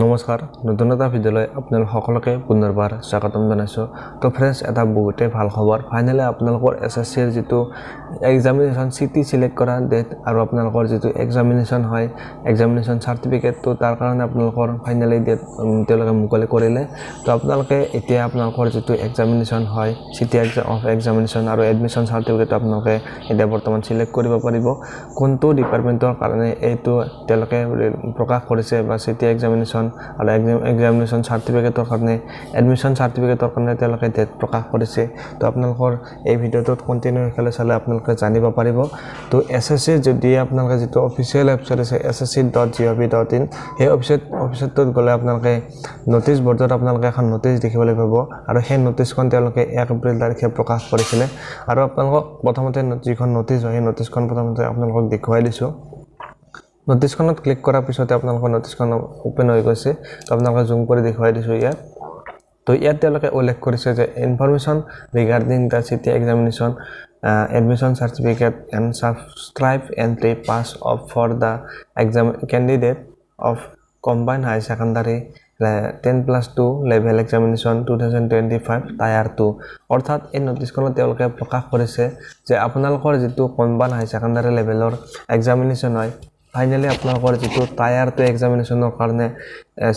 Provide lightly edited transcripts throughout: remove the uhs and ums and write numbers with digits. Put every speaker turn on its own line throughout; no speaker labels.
নমস্কাৰ নতুন এটা ভিডিঅ'লৈ আপোনালোক সকলোকে পুনৰবাৰ স্বাগতম জনাইছোঁ। তো ফ্ৰেণ্ডছ, এটা বহুতেই ভাল খবৰ, ফাইনেলি আপোনালোকৰ এছএছচিৰ যিটো এক্সামিনেশ্যন চিটি চিলেক্ট কৰা ডেট আৰু আপোনালোকৰ যিটো এক্সামিনেশ্যন হয় এক্সামিনেশ্যন চাৰ্টিফিকেটটো তাৰ কাৰণে আপোনালোকৰ ফাইনেলি ডেট তেওঁলোকে মুকলি কৰিলে। তো আপোনালোকে এতিয়া আপোনালোকৰ যিটো এক্সামিনেশ্যন হয় চিটি এক্সামিনেশ্যন আৰু এডমিশ্যন চাৰ্টিফিকেট আপোনালোকে এতিয়া বৰ্তমান চিলেক্ট কৰিব পাৰিব। কোনটো ডিপাৰ্টমেণ্টৰ কাৰণে এইটো তেওঁলোকে প্ৰকাশ কৰিছে বা চিটি এক্সামিনেশ্যন আৰু এক্সামিনেশ্যন চাৰ্টিফিকেটৰ কাৰণে এডমিশ্যন চাৰ্টিফিকেটৰ কাৰণে তেওঁলোকে ডেট প্ৰকাশ কৰিছে। তো আপোনালোকৰ এই ভিডিঅ'টোত কণ্টিনিউ হিচাপে চালে আপোনালোকে জানিব পাৰিব। তো এছএছচি যদি আপোনালোকে যিটো অফিচিয়েল ৱেবছাইট আছে ssc.gov.in সেই অফিচটোত গ'লে আপোনালোকে নটিচ বৰ্ডত আপোনালোকে এখন নটিচ দেখিবলৈ পাব আৰু সেই নটিচখন তেওঁলোকে 1 এপ্ৰিল তাৰিখে প্ৰকাশ কৰিছিলে। আৰু আপোনালোকক প্ৰথমতে যিখন নটিচ হয় সেই নটিচখন প্ৰথমতে আপোনালোকক দেখুৱাই দিছোঁ। নটিচখনত ক্লিক কৰাৰ পিছতে আপোনালোকৰ নটিচখন ওপেন হৈ গৈছে। তো আপোনালোকে জুম কৰি দেখুৱাই দিছোঁ ইয়াত। তো ইয়াত তেওঁলোকে উল্লেখ কৰিছে যে information regarding the city examination admission certificate and subscribe entry pass off for the exam candidate of combined high secondary 10+2 level examination 2025 tier 2 অৰ্থাৎ এই নটিচখনত তেওঁলোকে প্ৰকাশ কৰিছে যে আপোনালোকৰ যিটো কম্বাইন হাই সেকেন্ডাৰী লেভেলৰ এক্সামিনেশ্যন হয় ফাইনেলি আপোনালোকৰ যিটো টায়াৰ 2 এক্সামিনেশ্যনৰ কাৰণে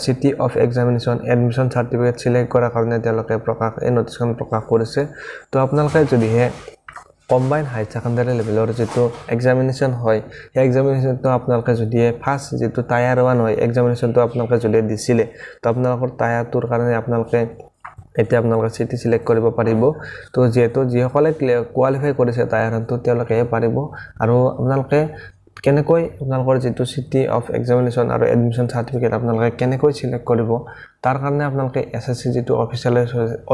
city of examination admission certificate select কৰাৰ কাৰণে তেওঁলোকে এই নটিচখন প্ৰকাশ কৰিছে। তো আপোনালোকে যদিহে কম্বাইন হাই সেকেন্ডাৰী লেভেলৰ যিটো এক্সামিনেশ্যন হয় সেই এক্সামিনেশ্যনটো আপোনালোকে যদিহে ফাৰ্ষ্ট যিটো টায়াৰ 1 হয় এক্সামিনেশ্যনটো আপোনালোকে যদিহে দিছিলে তো আপোনালোকৰ টায়াৰ 2ৰ কাৰণে আপোনালোকে এতিয়া আপোনালোকে চিটি চিলেক্ট কৰিব পাৰিব। তো যিহেতু যিসকলে কোৱালিফাই কৰিছে টায়াৰ 1টো তেওঁলোকেহে পাৰিব। আৰু আপোনালোকে কেনেকৈ আপোনালোকৰ যিটো চিটি অফ এক্সামিনেশ্যন আৰু এডমিশ্যন চাৰ্টিফিকেট আপোনালোকে কেনেকৈ চিলেক্ট কৰিব তাৰ কাৰণে আপোনালোকে এছএছচি যিটো অফিচিয়েল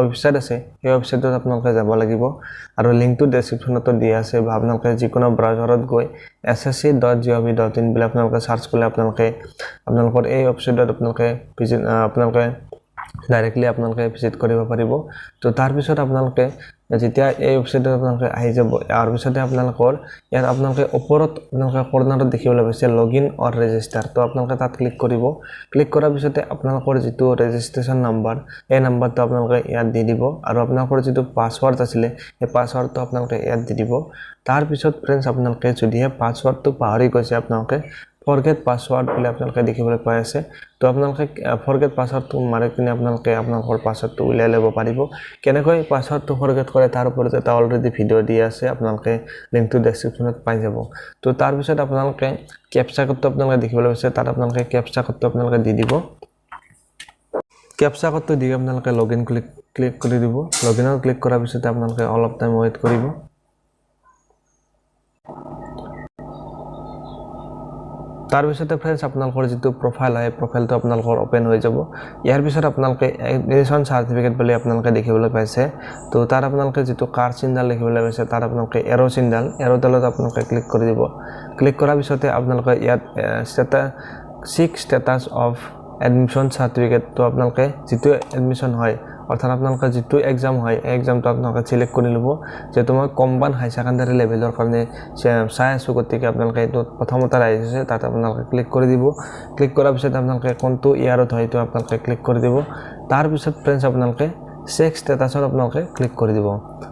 ৱেবছাইট আছে সেই ৱেবছাইটত আপোনালোকে যাব লাগিব আৰু লিংকটো ডেছক্ৰিপশ্যনতো দিয়া আছে বা আপোনালোকে যিকোনো ব্ৰাউজাৰত গৈ ssc.gov.in বুলি আপোনালোকে সাৰ্চ কৰিলে আপোনালোকৰ এই ৱেবছাইটত আপোনালোকে ডাইৰেক্টলি আপোনালোকে ভিজিট কৰিব পাৰিব। তো তাৰপিছত আপোনালোকে যেতিয়া এই ৱেবছাইটত আপোনালোকে আহি যাব আৰু পিছতে আপোনালোকৰ ইয়াত আপোনালোকে ওপৰত আপোনালোকে কৰ্নাৰত দেখিবলৈ পাইছে লগইন অৰ ৰেজিষ্টাৰ। তো আপোনালোকে তাত ক্লিক কৰিব। ক্লিক কৰাৰ পিছতে আপোনালোকৰ যিটো ৰেজিষ্ট্ৰেশ্যন নাম্বাৰ এই নাম্বাৰটো আপোনালোকে ইয়াত দি দিব আৰু আপোনালোকৰ যিটো পাছৱৰ্ড আছিলে সেই পাছৱৰ্ডটো আপোনালোকে ইয়াত দি দিব। তাৰপিছত ফ্ৰেণ্ডছ, আপোনালোকে যদিহে পাছৱৰ্ডটো পাহৰি গৈছে আপোনালোকে ফৰগেট পাছৱৰ্ড বুলি আপোনালোকে দেখিবলৈ পাই আছে। তো আপোনালোকে ফৰগেট পাছৱৰ্ডটো মাৰি কিনে আপোনালোকৰ পাছৱৰ্ডটো উলিয়াই ল'ব পাৰিব। কেনেকৈ পাছৱৰ্ডটো ফৰগেট কৰে তাৰ ওপৰত এটা অলৰেডি ভিডিঅ' দিয়া আছে, আপোনালোকে লিংকটো ডেছক্ৰিপশ্যনত পাই যাব। তো তাৰপিছত আপোনালোকে কেপচা কোডটো আপোনালোকে দেখিবলৈ পাইছে, তাত আপোনালোকে কেপচা কোডটো আপোনালোকে দি দিব। কেপচা কোডটো দি আপোনালোকে লগইন ক্লিক কৰি দিব। লগইনত ক্লিক কৰাৰ পিছতে আপোনালোকে অলপ টাইম ৱেইট কৰিব। তাৰপিছতে ফ্ৰেণ্ডছ, আপোনালোকৰ যিটো প্ৰফাইল হয় প্ৰফাইলটো আপোনালোকৰ ওপেন হৈ যাব। ইয়াৰ পিছত আপোনালোকে এডমিশ্যন চাৰ্টিফিকেট বুলি আপোনালোকে দেখিবলৈ পাইছে। তো তাত আপোনালোকে যিটো কাৰ চিহ্নডাল দেখিবলৈ পাইছে তাত আপোনালোকে এৰ' চিহ্নডাল এৰ'ডালত আপোনালোকে ক্লিক কৰি দিব। ক্লিক কৰাৰ পিছতে আপোনালোকে ইয়াত ষ্টেটাছ অফ এডমিশ্যন চাৰ্টিফিকেটটো আপোনালোকে যিটো এডমিশ্যন হয় অৰ্থাৎ আপোনালোকে যিটো এক্সাম হয় এই এক্সামটো আপোনালোকে চিলেক্ট কৰি ল'ব। যিহেতু মই কম্বাইন হাই সেকেন্ডাৰী লেভেলৰ কাৰণে চাই আছোঁ, গতিকে আপোনালোকে এইটো প্ৰথমতে আহিছে তাত আপোনালোকে ক্লিক কৰি দিব। ক্লিক কৰাৰ পিছত আপোনালোকে কোনটো ইয়াৰত হয় এইটো আপোনালোকে ক্লিক কৰি দিব। তাৰপিছত ফ্ৰেণ্ডছ, আপোনালোকে চেক ষ্টেটাছত আপোনালোকে ক্লিক কৰি দিব।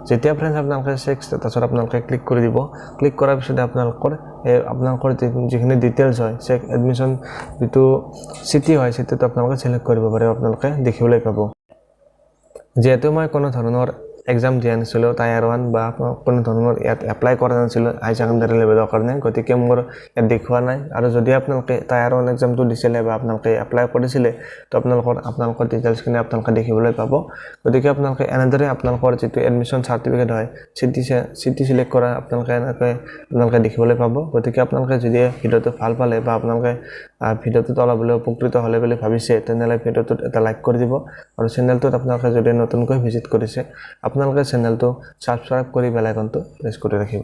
যেতিয়া ফ্ৰেণ্ডছ আপোনালোকে চেক ষ্টেটাছত আপোনালোকে ক্লিক কৰি দিব, ক্লিক কৰাৰ পিছতে আপোনালোকৰ যিখিনি ডিটেইলছ হয় চেক এডমিশ্যন যিটো চিটি হয় চিটিটো আপোনালোকে চিলেক্ট কৰিব পাৰিব, আপোনালোকে দেখিবলৈ পাব। যিহেতু মই কোনো ধৰণৰ এক্সাম দিয়া নাছিলোঁ টায়াৰ 1 বা কোনো ধৰণৰ ইয়াত এপ্লাই কৰা নাছিলোঁ হাই সেকেন্ডাৰী লেভেলৰ কাৰণে, গতিকে মোৰ ইয়াত দেখুওৱা নাই। আৰু যদি আপোনালোকে টায়াৰ 1 এক্সামটো দিছিলে বা আপোনালোকে এপ্লাই কৰিছিলে তো আপোনালোকৰ ডিটেইলছখিনি আপোনালোকে দেখিবলৈ পাব। গতিকে আপোনালোকে এনেদৰে আপোনালোকৰ যিটো এডমিশ্যন চাৰ্টিফিকেট হয় চিটি চিলেক্ট কৰা আপোনালোকে দেখিবলৈ পাব। গতিকে আপোনালোকে যদি ভিডিঅ'টো ভাল পালে বা আপোনালোকে ভিডিঅ'টোত অলপ হ'লেও উপকৃত হ'লে বুলি ভাবিছে তেনেহ'লে ভিডিঅ'টোত এটা লাইক কৰি দিব। আৰু চেনেলটোত আপোনালোকে যদি নতুনকৈ ভিজিট কৰিছে আপোনালোকে চেনেলটো ছাবস্ক্ৰাইব কৰি বেল আইকনটো প্ৰেছ কৰি ৰাখিব।